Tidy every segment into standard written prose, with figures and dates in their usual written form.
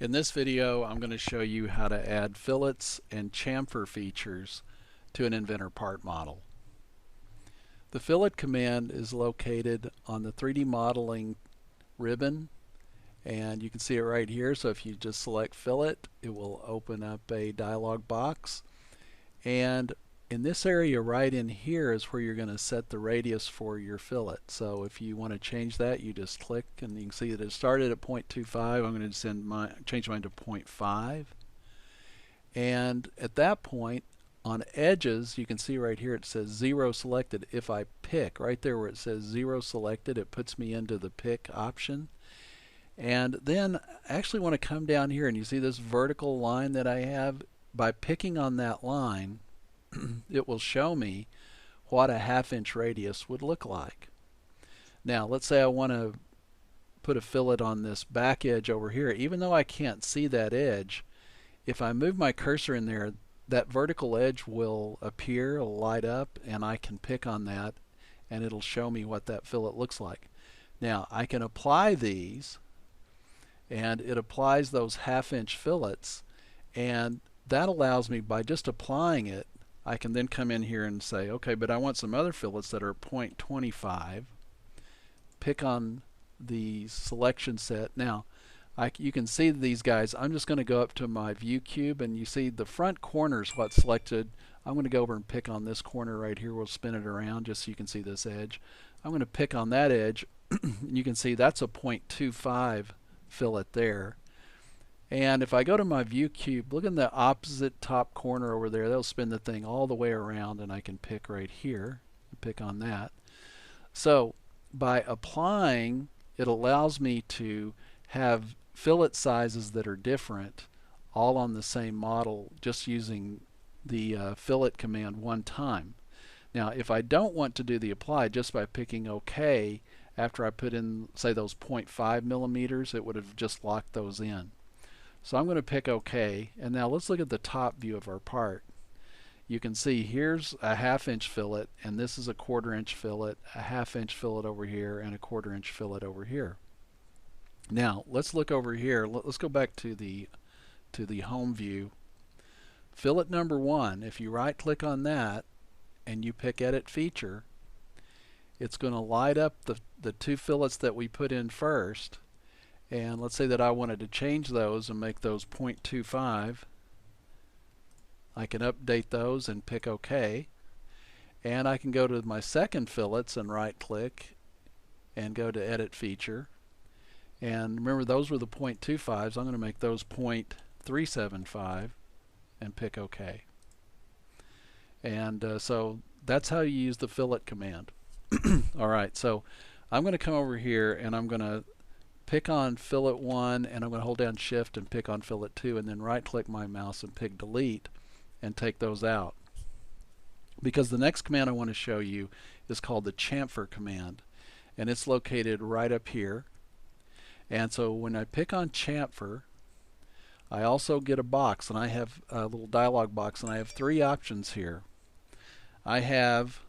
In this video, I'm going to show you how to add fillets and chamfer features to an Inventor part model. The fillet command is located on the 3D modeling ribbon, and you can see it right here. So if you just select fillet, it will open up a dialog box. And in this area right in here is where you're going to set the radius for your fillet. So if you want to change that, you just click and you can see that it started at 0.25. I'm going to change mine to 0.5. And at that point, on edges, you can see right here it says 0 selected. If I pick right there where it says 0 selected, it puts me into the pick option. And then I actually want to come down here, and you see this vertical line that I have. By picking on that line, it will show me what a 1/2 inch radius would look like. Now let's say I want to put a fillet on this back edge over here. Even though I can't see that edge, if I move my cursor in there, that vertical edge will appear, it'll light up, and I can pick on that and it'll show me what that fillet looks like. Now I can apply these, and it applies those 1/2 inch fillets, and that allows me, by just applying it, I can then come in here and say, okay, but I want some other fillets that are 0.25. Pick on the selection set. Now, you can see these guys. I'm just going to go up to my view cube, and you see the front corner is what's selected. I'm going to go over and pick on this corner right here. We'll spin it around just so you can see this edge. I'm going to pick on that edge, and you can see that's a 0.25 fillet there. And if I go to my view cube, look in the opposite top corner over there. They'll spin the thing all the way around, and I can pick right here and pick on that. So by applying, it allows me to have fillet sizes that are different all on the same model, just using the fillet command one time. Now if I don't want to do the apply, just by picking OK, after I put in, say, those 0.5 millimeters, it would have just locked those in. So I'm going to pick OK, and now let's look at the top view of our part. You can see here's a 1/2 inch fillet, and this is a 1/4 inch fillet, a 1/2 inch fillet over here, and a 1/4 inch fillet over here. Now let's look over here. Let's go back to the home view. Fillet number 1, if you right click on that and you pick edit feature, it's going to light up the 2 fillets that we put in first. And let's say that I wanted to change those and make those 0.25. I can update those and pick OK. And I can go to my second fillets and right click and go to edit feature. And remember, those were the 0.25s. I'm going to make those 0.375 and pick OK. And so that's how you use the fillet command. Alright, so I'm going to come over here and I'm going to pick on fillet 1, and I'm going to hold down shift and pick on fillet 2, and then right click my mouse and pick delete and take those out. Because the next command I want to show you is called the chamfer command, and it's located right up here. And so when I pick on chamfer, I also get a box, and I have a little dialog box, and I have 3 options here. I have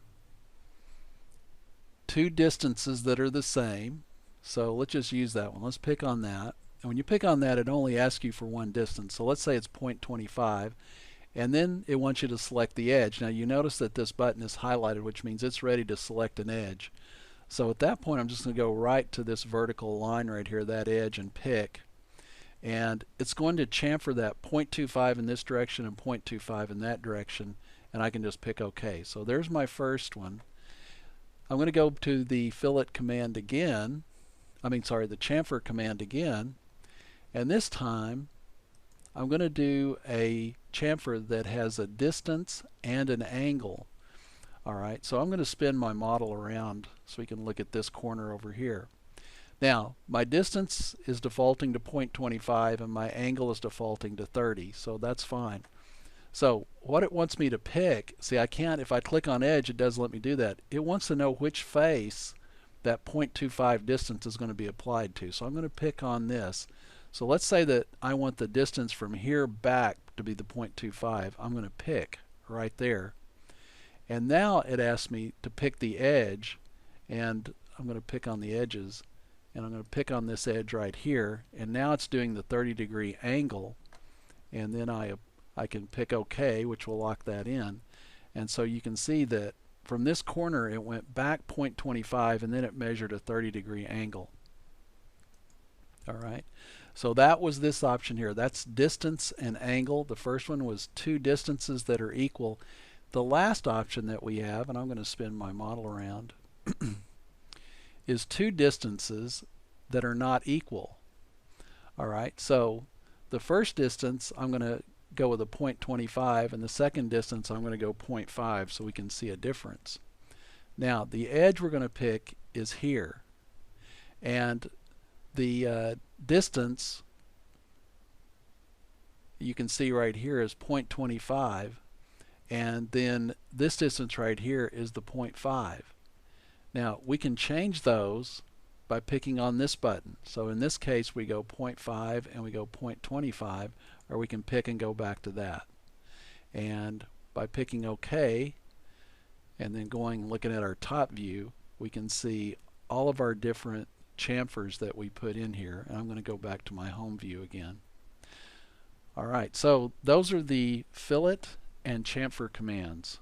2 distances that are the same. So let's just use that one. Let's pick on that. And when you pick on that, it only asks you for one distance. So let's say it's 0.25. And then it wants you to select the edge. Now you notice that this button is highlighted, which means it's ready to select an edge. So at that point, I'm just going to go right to this vertical line right here, that edge, and pick. And it's going to chamfer that 0.25 in this direction and 0.25 in that direction. And I can just pick OK. So there's my first one. I'm going to go to the fillet command again. the chamfer command again, and this time I'm going to do a chamfer that has a distance and an angle. Alright, so I'm going to spin my model around so we can look at this corner over here. Now my distance is defaulting to 0.25 and my angle is defaulting to 30, so that's fine. So what it wants me to pick, see, I can't, if I click on edge, it doesn't let me do that. It wants to know which face that 0.25 distance is going to be applied to. So I'm going to pick on this. So let's say that I want the distance from here back to be the 0.25. I'm going to pick right there. And now it asks me to pick the edge, and I'm going to pick on the edges. and I'm going to pick on this edge right here, and now it's doing the 30-degree angle, and then I can pick OK, which will lock that in. And so you can see that from this corner it went back 0.25 and then it measured a 30-degree angle. All right, so that was this option here. That's distance and angle. The first one was two distances that are equal. The last option that we have, and I'm going to spin my model around, is two distances that are not equal. All right, so the first distance I'm going to go with a 0.25, and the second distance I'm going to go 0.5, so we can see a difference. Now the edge we're going to pick is here, and the distance you can see right here is 0.25, and then this distance right here is the 0.5. Now we can change those by picking on this button. So in this case we go 0.5 and we go 0.25, or we can pick and go back to that. And by picking OK and then going and looking at our top view, we can see all of our different chamfers that we put in here. And I'm going to go back to my home view again. Alright, so those are the fillet and chamfer commands.